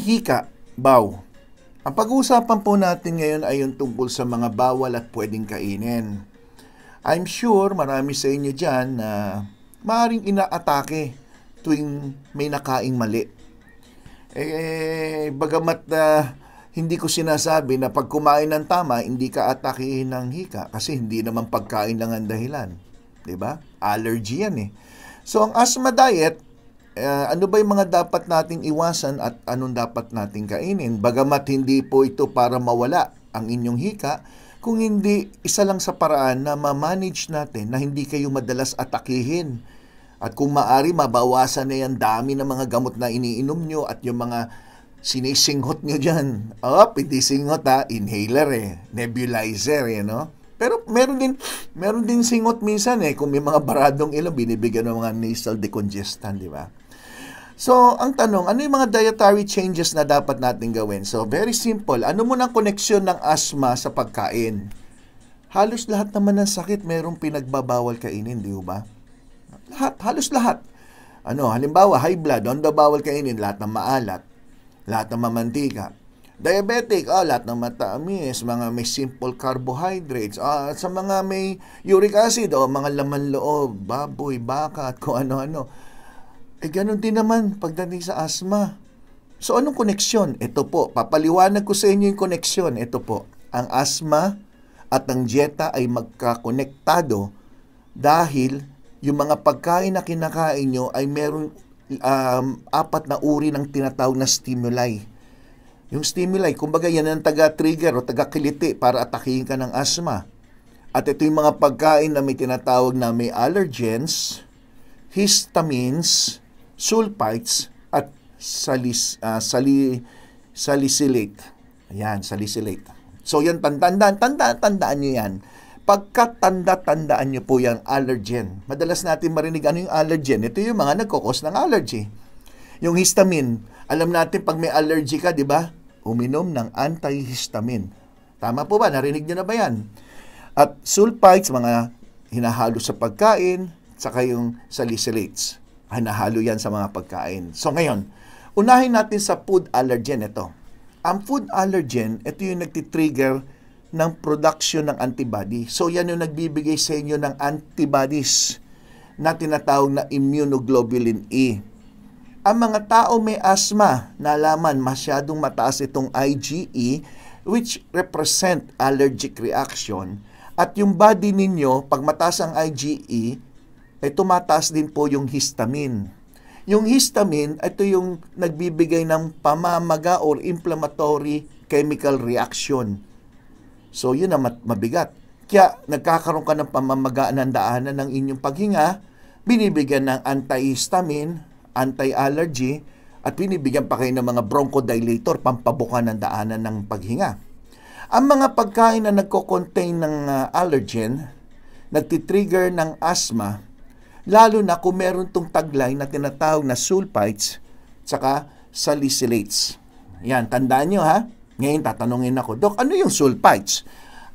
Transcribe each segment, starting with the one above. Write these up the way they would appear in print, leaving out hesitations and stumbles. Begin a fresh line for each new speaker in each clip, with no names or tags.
hika, baw. Ang pag-uusapan po natin ngayon ay yung tungkol sa mga bawal at pwedeng kainin. I'm sure marami sa inyo dyan na maaaring inaatake tuwing may nakaing mali. Bagamat hindi ko sinasabi na pag kumain ng tama, hindi ka atakihin ng hika kasi hindi naman pagkain lang ang dahilan. 'Di ba? Allergy yan eh. So ang asthma diet, ano ba yung mga dapat nating iwasan at anong dapat nating kainin? Bagamat hindi po ito para mawala ang inyong hika, kung hindi isa lang sa paraan na ma-manage natin na hindi kayo madalas atakihin. At kung maari, mabawasan na yan dami ng mga gamot na iniinom nyo at yung mga sinisinghot nyo dyan. Hindi singhot inhaler nebulizer no? Pero meron din singhot minsan kung may mga baradong ilong, binibigyan ng mga nasal decongestant, di ba? So, ang tanong, ano yung mga dietary changes na dapat natin gawin? So, very simple. Ano mo ng koneksyon ng asthma sa pagkain? Halos lahat naman ng sakit mayroong pinagbabawal kainin, di ba? Halos lahat. Halimbawa, high blood, daw bawal kainin? Lahat ng maalat, lahat ng mamantika. Diabetic, lahat ng matamis, mga may simple carbohydrates. Sa mga may uric acid, mga laman loob, baboy, baka, at kung ano-ano. Ganun din naman pagdating sa asthma. So, anong koneksyon? Ito po, papaliwanag ko sa inyo yung koneksyon. Ito po, ang asthma at ang dieta ay magkakonektado dahil yung mga pagkain na kinakain nyo ay meron 4 na uri ng tinatawag na stimuli. Yung stimuli, kumbaga yan ang taga-trigger o taga-kiliti para atakihin ka ng asthma. At ito yung mga pagkain na may tinatawag na may allergens, histamines, sulfites, at salicylate. Ayan, salicylate. So yan, tandaan nyo yan. Pagkatanda-tandaan nyo po yung allergen. Madalas natin marinig ano yung allergen. Ito yung mga nagkukos ng allergy. Yung histamine, alam natin pag may allergy ka, di ba? Uminom ng antihistamine. Tama po ba? Narinig nyo na ba yan? At sulfites, mga hinahalo sa pagkain, saka yung salicylates. Hinahalo yan sa mga pagkain. So ngayon, unahin natin sa food allergen ito. Ang food allergen, ito yung nagtitrigger ng production ng antibody. So yan yung nagbibigay sa inyo ng antibodies na tinatawag na immunoglobulin E. Ang mga tao may asthma, nalaman masyadong mataas itong IgE, which represent allergic reaction. At yung body ninyo, pag mataas ang IgE, ay tumataas din po yung histamine. Yung histamine, ito yung nagbibigay ng pamamaga or inflammatory chemical reaction. So, yun ang mabigat. Kaya, nagkakaroon ka ng pamamaga ng daanan ng inyong paghinga, binibigyan ng antihistamine, anti-allergy, at binibigyan pa kayo ng mga bronchodilator, pampabuka ng daanan ng paghinga. Ang mga pagkain na nagko-contain ng allergen, nagtitrigger ng asthma, lalo na kung meron tong taglay na tinatawag na sulfites, tsaka salicylates. Yan, tandaan nyo ha. Ngayon, tatanungin ako, Dok, ano yung sulfites?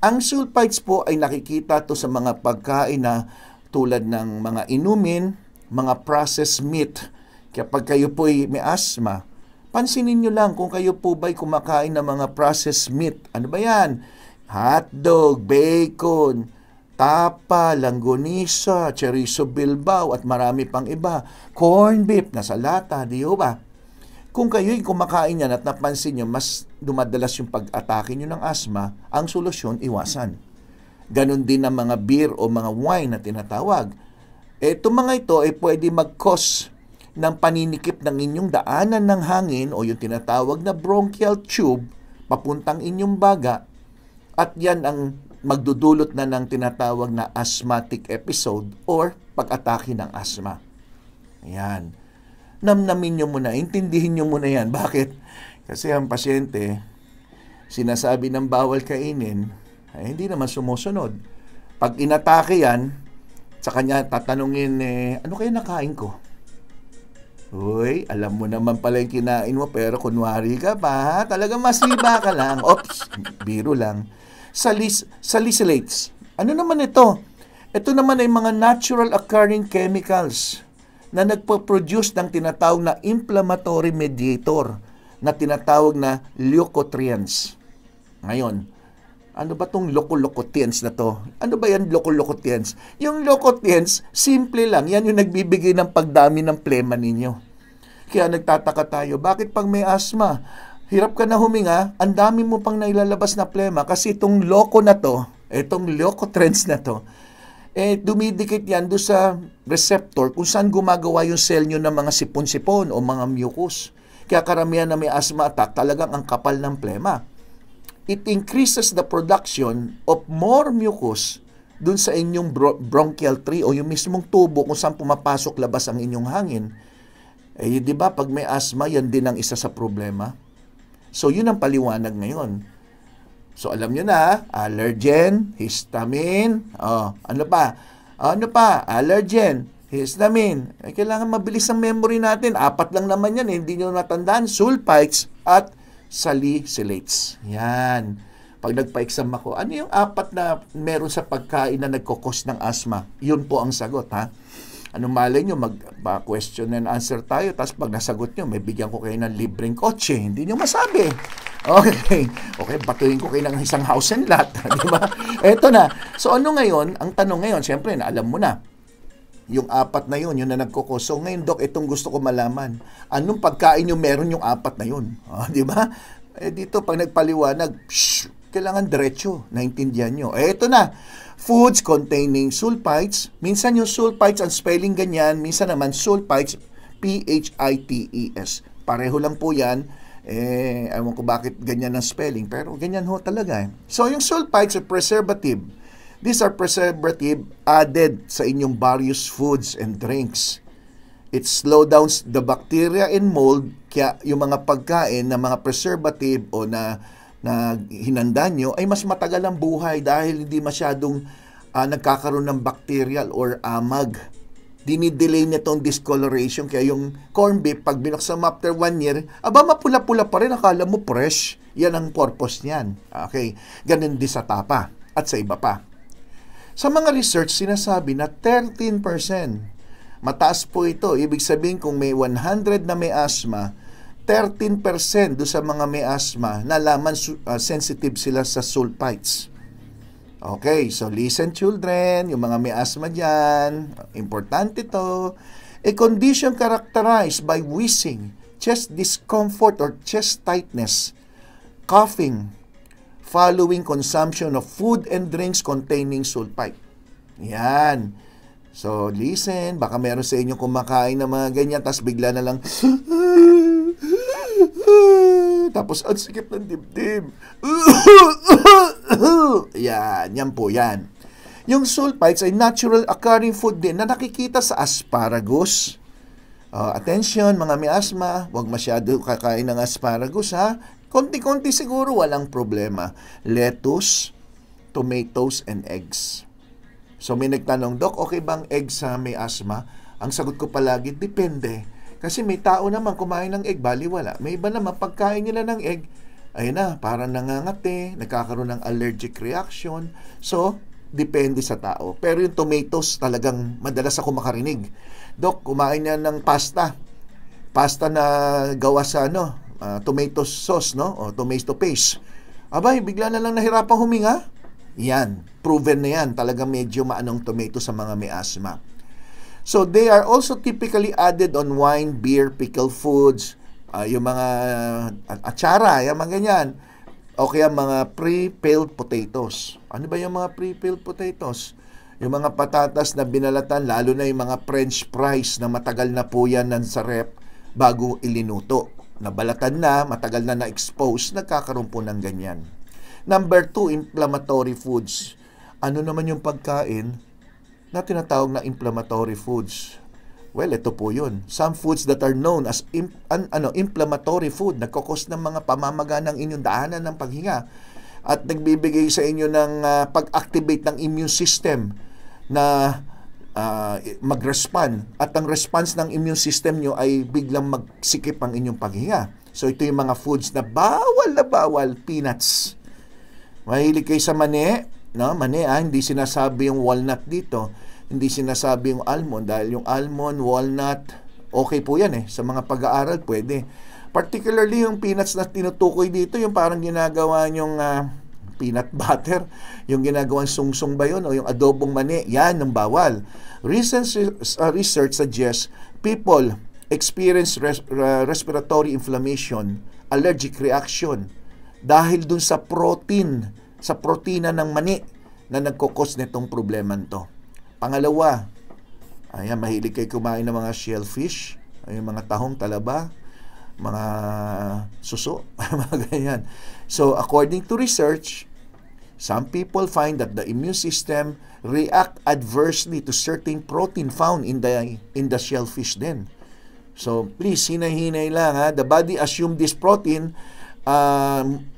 Ang sulfites po ay nakikita to sa mga pagkain na tulad ng mga inumin, mga processed meat. Kapag kayo po ay may asthma, pansinin nyo lang kung kayo po ba'y kumakain ng mga processed meat. Ano ba yan? Hotdog, bacon, tapa, langgonisa, chorizo bilbao, at marami pang iba. Corn beef, nasa lata, di ba? Kung kayo'y kumakain yan at napansin nyo, mas dumadalas yung pag-atake nyo ng asthma, ang solusyon, iwasan. Ganon din ang mga beer o mga wine na tinatawag. Itong mga ito ay pwede mag-cause ng paninikip ng inyong daanan ng hangin o yung tinatawag na bronchial tube papuntang inyong baga, at yan ang magdudulot na ng tinatawag na asthmatic episode or pag-atake ng asthma. Ayan. Namnamin nyo muna, intindihin nyo muna yan. Bakit? Kasi ang pasyente, sinasabi ng bawal kainin, ay hindi naman sumusunod. Pag inatake yan, sa kanya tatanungin, ano kaya nakain ko? Uy, alam mo naman pala yung kinain mo, pero kunwari ka pa, talagang masiba ka lang. Oops, biro lang. Salicylates. Ano naman ito? Ito naman ay mga natural occurring chemicals na nagpo-produce ng tinatawag na inflammatory mediator na tinatawag na leukotrienes. Ngayon, ano ba tong leukotrienes na to? Ano ba yan, leukotrienes? Yung leukotrienes, simple lang. Yan yung nagbibigay ng pagdami ng plema ninyo. Kaya nagtataka tayo, bakit pag may asthma, hirap ka na huminga, ang dami mo pang nailalabas na plema kasi itong itong leukotrienes na to, dumidikit yan doon sa receptor kung saan gumagawa yung cell nyo ng mga sipon-sipon o mga mucus. Kaya karamihan na may asthma attack, talagang ang kapal ng plema. It increases the production of more mucus dun sa inyong bronchial tree o yung mismong tubo kung saan pumapasok labas ang inyong hangin. Di ba, pag may asthma, yan din ang isa sa problema. So, yun ang paliwanag ngayon. So, alam nyo na, allergen, histamine, ano pa? Allergen, histamine. Kailangan mabilis ang memory natin. 4 lang naman yan, hindi nyo natandaan. Sulfites at salicylates. Yan. Pag nagpa-exam ako, ano yung 4 na meron sa pagkain na nagkukos ng asthma? Yun po ang sagot, ha? Anong malay nyo, mag-question and answer tayo, tapos pag nasagot nyo, may bigyan ko kayo ng libreng kotse. Hindi nyo masabi. Okay, batuhin ko kayo ng isang house and lot. Di ba? Eto na. So ano ngayon, ang tanong ngayon, siyempre, alam mo na, yung 4 na yun na nagkukos. So ngayon, Doc, itong gusto ko malaman. Anong pagkain nyo meron yung 4 na yun? Di ba? Dito, pag nagpaliwanag, kailangan diretso, naintindihan nyo. Eto na. Foods containing sulfites. Minsan yung sulfites, ang spelling ganyan. Minsan naman sulfites, P-H-I-T-E-S. Pareho lang po yan. Ewan ko bakit ganyan ang spelling, pero ganyan ho talaga. So, yung sulfites are preservative. These are preservative added sa inyong various foods and drinks. It slow down the bacteria and mold. Kaya yung mga pagkain na mga preservative o na hinanda nyo ay mas matagal ang buhay dahil hindi masyadong nagkakaroon ng bacterial or amag. Dinidelay nitong discoloration. Kaya yung corned beef, pag binuksan mo after 1 year, mapula-pula pa rin, akala mo fresh. Yan ang purpose niyan. Okay, ganun din sa tapa at sa iba pa. Sa mga research, sinasabi na 13%. Mataas po ito. Ibig sabihin kung may 100 na may asthma, 13% do sa mga may asthma nalaman sensitive sila sa sulfites. Okay, so listen children, yung mga may asthma dyan, importante to. A condition characterized by wheezing, chest discomfort or chest tightness, coughing, following consumption of food and drinks containing sulfite. Yan. So listen, baka meron sa inyo kumakain ng mga ganyan, tapos bigla na lang tapos ang sikip ng dibdib. Yan po yan. Yung sulfites ay natural occurring food din na nakikita sa asparagus. Attention mga may asthma, huwag masyado kakain ng asparagus ha. Konti-konti siguro, walang problema. Lettuce, tomatoes, and eggs. So may nagtanong, Doc, okay bang eggs sa may asthma? Ang sagot ko palagi, depende. Kasi may tao naman kumain ng egg, baliwala. May iba naman, pagkain nila ng egg, ayun na, parang nangangati, nagkakaroon ng allergic reaction. So, depende sa tao. Pero yung tomatoes, talagang madalas ako makarinig. Dok, kumain niya ng pasta. Pasta na gawa sa tomato sauce, no? O tomato paste. Abay, bigla na lang nahirapang huminga. Yan, proven na yan. Talagang medyo maanong tomato sa mga may asthma. So, they are also typically added on wine, beer, pickled foods, yung mga atsara, yung mga ganyan. O kaya mga pre-peeled potatoes. Ano ba yung mga pre-peeled potatoes? Yung mga patatas na binalatan, lalo na yung mga French fries na matagal na po yan sa rep bago ilinuto. Nabalatan na, matagal na na-expose, nagkakaroon po ng ganyan. Number 2, inflammatory foods. Ano naman yung pagkain na tinatawag na inflammatory foods? Well, ito po yun. Some foods that are known as inflammatory food, nagkakos ng mga pamamaga ng inyong daanan ng paghinga at nagbibigay sa inyo ng pag-activate ng immune system na mag-respond. At ang response ng immune system nyo ay biglang magsikip ang inyong paghinga. So, ito yung mga foods na bawal, peanuts. Mahilig kayo sa mani, no? Mani, hindi sinasabi yung walnut dito. Hindi sinasabi yung almond dahil yung almond, walnut, okay po yan sa mga pag-aaral pwede. Particularly yung peanuts na tinutukoy dito, yung parang ginagawa yung peanut butter, yung ginagawang sungsong ba yun, o yung adobong mani, yan ang bawal. Recent research suggests people experience respiratory inflammation, allergic reaction, dahil dun sa protina ng mani na nagkukos nitong problema to. Pangalawa, ayan, mahilig kayo kumain ng mga shellfish, yung mga tahong, talaba, mga suso, mga ganyan. So, according to research, some people find that the immune system react adversely to certain protein found in the shellfish din. So, please, hinay-hinay lang, ha. The body assume this protein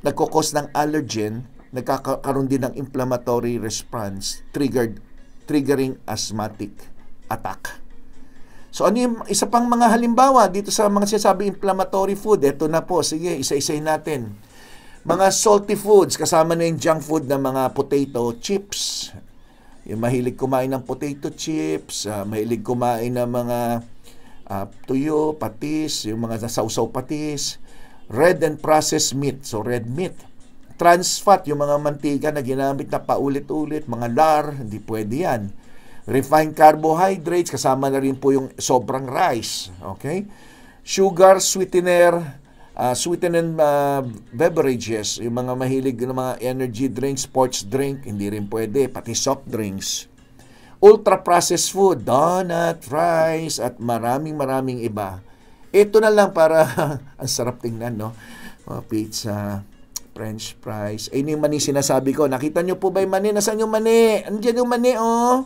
nagkukos ng allergen, nagkakaroon din ng inflammatory response, triggering asthmatic attack. So, ano yung isa pang mga halimbawa dito sa mga sinasabi inflammatory food? Ito na po, sige, isa-isahin natin. Mga salty foods, kasama na yung junk food na mga potato chips. Yung mahilig kumain ng potato chips, mahilig kumain ng mga tuyo, patis, yung mga sausaw patis, red and processed meat, so red meat. Trans fat, yung mga mantika na ginamit na paulit-ulit, mga lar, hindi pwede yan. Refined carbohydrates, kasama na rin po yung sobrang rice. Okay? Sugar, sweetener, sweetened beverages, yung mga mahilig ng mga energy drinks, sports drink, hindi rin pwede, pati soft drinks. Ultra-processed food, donut, fries, at maraming iba. Ito na lang para, ang sarap tingnan, no? Pizza, french fries. Ayun yung mani sinasabi ko. Nakita nyo po ba yung mani? Nasaan yung mani? Andiyan yung mani, oh.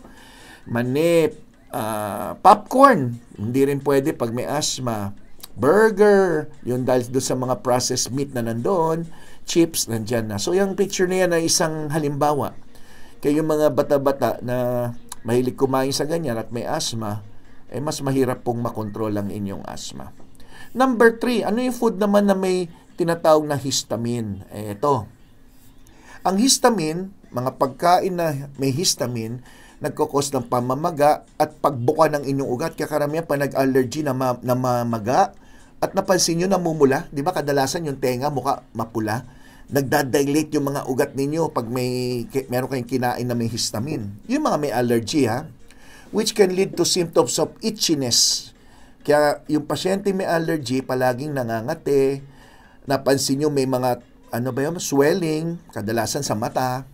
Mani, popcorn, hindi rin pwede pag may asthma. Burger, yun dahil doon sa mga processed meat na nandoon. Chips, nandyan na. So, yung picture na yan ay isang halimbawa. Kaya yung mga bata-bata na mahilig kumain sa ganyan at may asthma, mas mahirap pong makontrol ang inyong asthma. Number 3, ano yung food naman na may tinatawag na histamine? Ito. Ang histamine, mga pagkain na may histamine, nagkukos ng pamamaga at pagbuka ng inyong ugat. Kaya karamihan pa nag-allergy na mamaga at napansin nyo namumula. Di ba kadalasan yung tenga, mukha mapula. Nagdadilate yung mga ugat ninyo pag meron kayong kinain na may histamine. Yung mga may allergy, ha? Which can lead to symptoms of itchiness. Kaya yung pasyente may allergy, palaging nangangate. Napansin nyo may mga, swelling, kadalasan sa mata.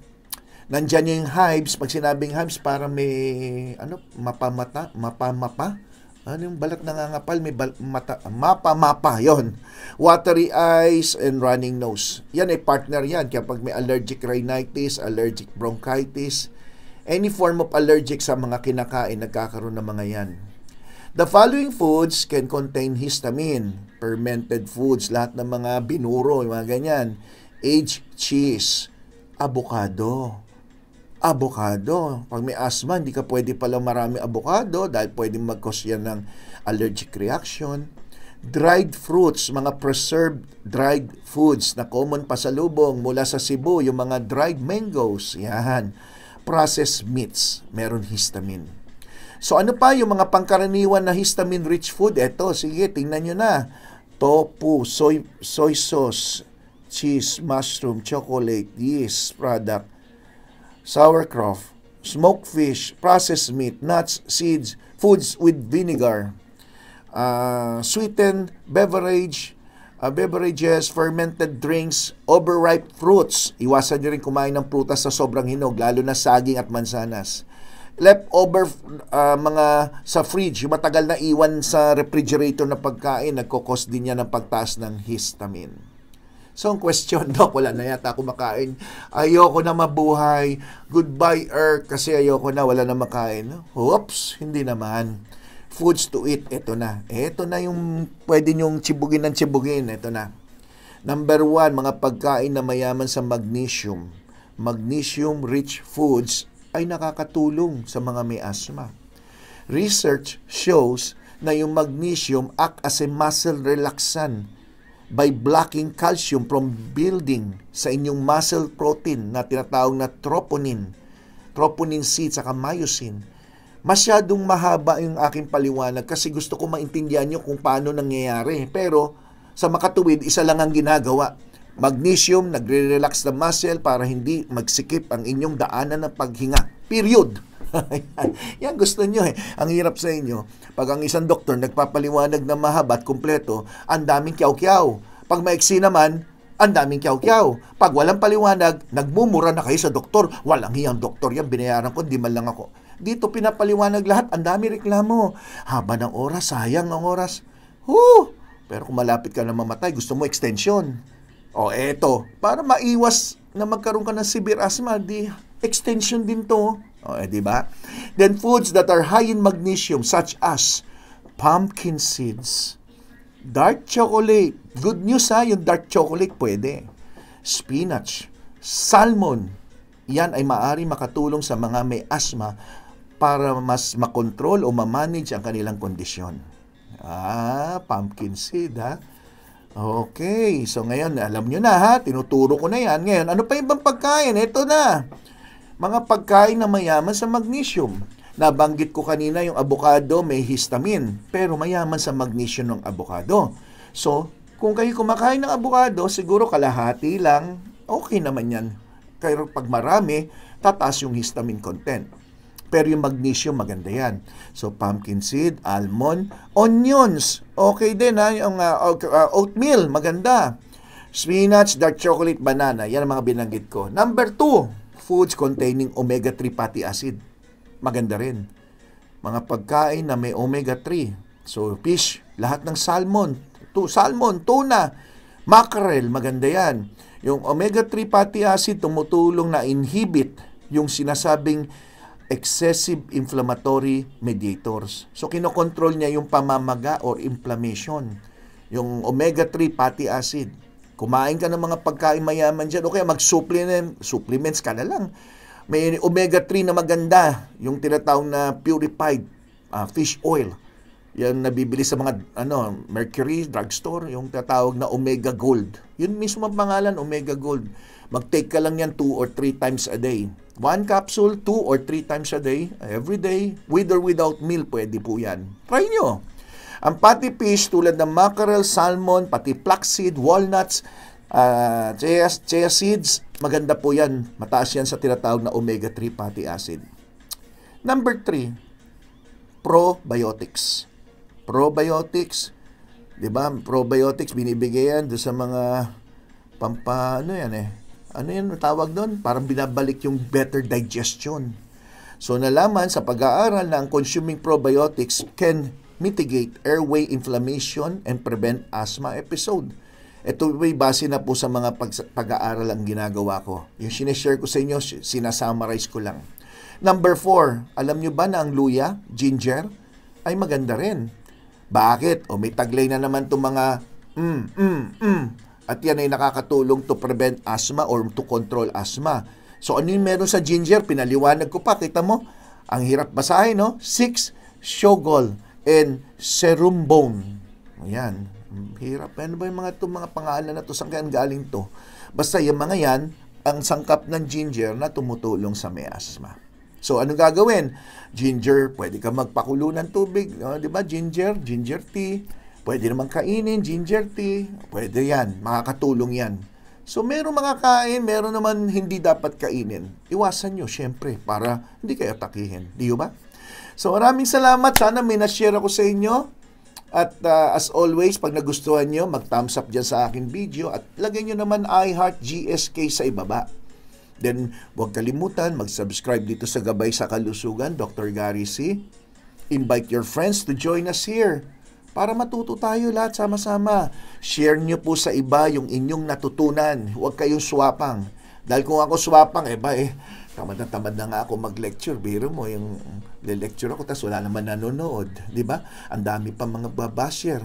Nandyan yung hives. Pag sinabing hives, parang may, mapa. Ano yung balat nangangapal? May mapa, yon. Watery eyes and running nose. Yan ay partner yan. Kaya pag may allergic rhinitis, allergic bronchitis, any form of allergic sa mga kinakain, nagkakaroon ng mga yan. The following foods can contain histamine. Fermented foods, lahat ng mga binuro, yung mga ganyan. Aged cheese, avocado. Pag may asthma, hindi ka pwede pala marami avocado dahil pwedeng mag-cause yan ng allergic reaction. Dried fruits, mga preserved dried foods na common pasalubong mula sa Cebu, yung mga dried mangoes, yan. Processed meats, meron histamine. So ano pa yung mga pangkaraniwan na histamine-rich food? Eto, sige, tingnan nyo na. Tofu, soy sauce, cheese, mushroom, chocolate, yeast product, sauerkraut, smoked fish, processed meat, nuts, seeds, foods with vinegar, sweetened beverages, fermented drinks, overripe fruits. Iwasan nyo rin kumain ng prutas sa sobrang hinog, lalo na saging at mansanas. Leftover mga sa fridge, yung matagal na iwan sa refrigerator na pagkain, nagkukos din yan ng pagtaas ng histamine. So, ang question, Doc, wala na yata ako makain. Ayoko na mabuhay. Goodbye, Earth, kasi ayoko na, wala na makain. Oops, hindi naman. Foods to eat, ito na. Ito na yung pwede nyong tsibugin ng tsibugin. Ito na. Number 1, mga pagkain na mayaman sa magnesium. Magnesium-rich foods ay nakakatulong sa mga may asthma. Research shows na yung magnesium act as a muscle relaxant by blocking calcium from building sa inyong muscle protein na tinatawag na troponin. Troponin C at myosin. Masyadong mahaba yung aking paliwanag kasi gusto ko maintindihan nyo kung paano nangyayari. Pero Sa makatuwid, isa lang ang ginagawa. Magnesium, nagre-relax the muscle para hindi magsikip ang inyong daanan ng paghinga. Period. Yan gusto nyo eh. Ang hirap sa inyo, pag ang isang doktor nagpapaliwanag na mahaba at kumpleto, ang daming kyaw-kyaw. Pag maiksi naman, ang daming kyaw-kyaw. Pag walang paliwanag, nagmumura na kayo sa doktor. Walang hiyang doktor yan, binayaran ko, di man lang ako. Dito pinapaliwanag lahat, ang dami reklamo. Haba ng oras, sayang ang oras. Pero kung malapit ka na mamatay, gusto mo extension. O eto, para maiwas na magkaroon ka ng severe asthma, di extension din to. O di ba? Then foods that are high in magnesium such as pumpkin seeds, dark chocolate. Good news yung dark chocolate pwede. Spinach, salmon. Yan ay maaari makatulong sa mga may asthma para mas makontrol o mamanage ang kanilang kondisyon. Pumpkin seed Okay, so ngayon, alam nyo na tinuturo ko na yan. Ngayon, ano pa ibang pagkain? Ito na. Mga pagkain na mayaman sa magnesium. Nabanggit ko kanina yung avocado may histamine, pero mayaman sa magnesium ng avocado. So, kung kayo kumakain ng avocado, siguro kalahati lang, okay naman yan. Pero pag marami, tataas yung histamine content. Pero yung magnesium, maganda yan. So, pumpkin seed, almond, onions. Okay din yung oatmeal, maganda. Spinach, dark chocolate, banana. Yan ang mga binanggit ko. Number 2, foods containing omega-3 fatty acid. Maganda rin. Mga pagkain na may omega-3. So, fish, lahat ng salmon, tuna, mackerel, maganda yan. Yung omega-3 fatty acid tumutulong na inhibit yung sinasabing excessive inflammatory mediators. So, kinokontrol niya yung pamamaga or inflammation. Yung omega-3 fatty acid. Kumain ka ng mga pagkain mayaman dyan, o kaya supplements ka na lang. May omega-3 na maganda, yung tinatawag na purified fish oil. Yan nabibili sa mga Mercury drugstore, yung tinatawag na Omega Gold. Yun mismo ang pangalan, Omega Gold. Mag-take ka lang yan 2 or 3 times a day. 1 capsule, 2 or 3 times a day, every day, with or without meal, pwede po yan. Try nyo. Ang fatty fish tulad ng mackerel, salmon, pati flaxseed, walnuts, chia seeds, maganda po yan. Mataas yan sa tinatawag na omega-3 fatty acid. Number 3, probiotics. Probiotics, di ba? Probiotics, binibigay yan doon sa mga ano yan tawag doon? Parang binabalik yung better digestion. So, nalaman sa pag-aaral na ang consuming probiotics can mitigate airway inflammation and prevent asthma episode. Ito ay base na po sa mga pag-aaral ang ginagawa ko. Yung sinishare ko sa inyo, sinasummarize ko lang. Number 4, alam nyo ba na ang luya, ginger, ay maganda rin? Bakit? May taglay na naman itong mga at yan ay nakakatulong to prevent asthma or to control asthma. So, ano yung meron sa ginger? Pinaliwanag ko pa. Kita mo? Ang hirap basahin, no? 6-Shogol and Cerumbone. Ayan. Hirap. Ano ba yung mga pangalan na to? Saan kaya galing to? Basta yung mga yan, ang sangkap ng ginger na tumutulong sa may asthma. So, anong gagawin? Ginger, pwede ka magpakulo ng tubig. Di ba? Ginger tea. Pwede naman kainin, ginger tea. Pwede yan. Makakatulong yan. So, meron mga kain, meron naman hindi dapat kainin. Iwasan nyo, syempre, para hindi kayo atakihin. Di ba? So, maraming salamat. Sana may na-share ako sa inyo. At as always, pag nagustuhan nyo, mag-thumbs up dyan sa aking video. At lagay nyo naman iHeart GSK sa ibaba. Then, huwag kalimutan, mag-subscribe dito sa Gabay sa Kalusugan, Dr. Gary C. Invite your friends to join us here para matuto tayo lahat sama-sama. Share nyo po sa iba yung inyong natutunan. Huwag kayong swapang. Dahil kung ako swapang, tamad na nga ako mag-lecture. Biro mo, yung lecture ako, tas wala naman nanonood. Di ba? Ang dami pa mga babasher.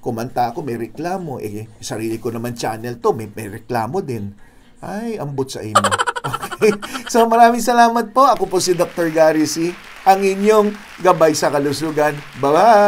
Kumanta ako, may reklamo. Sarili ko naman channel to, may reklamo din. Ay, ambot sa inyo. Okay. So, maraming salamat po. Ako po si Dr. Gary C., ang inyong Gabay sa Kalusugan. Bye-bye!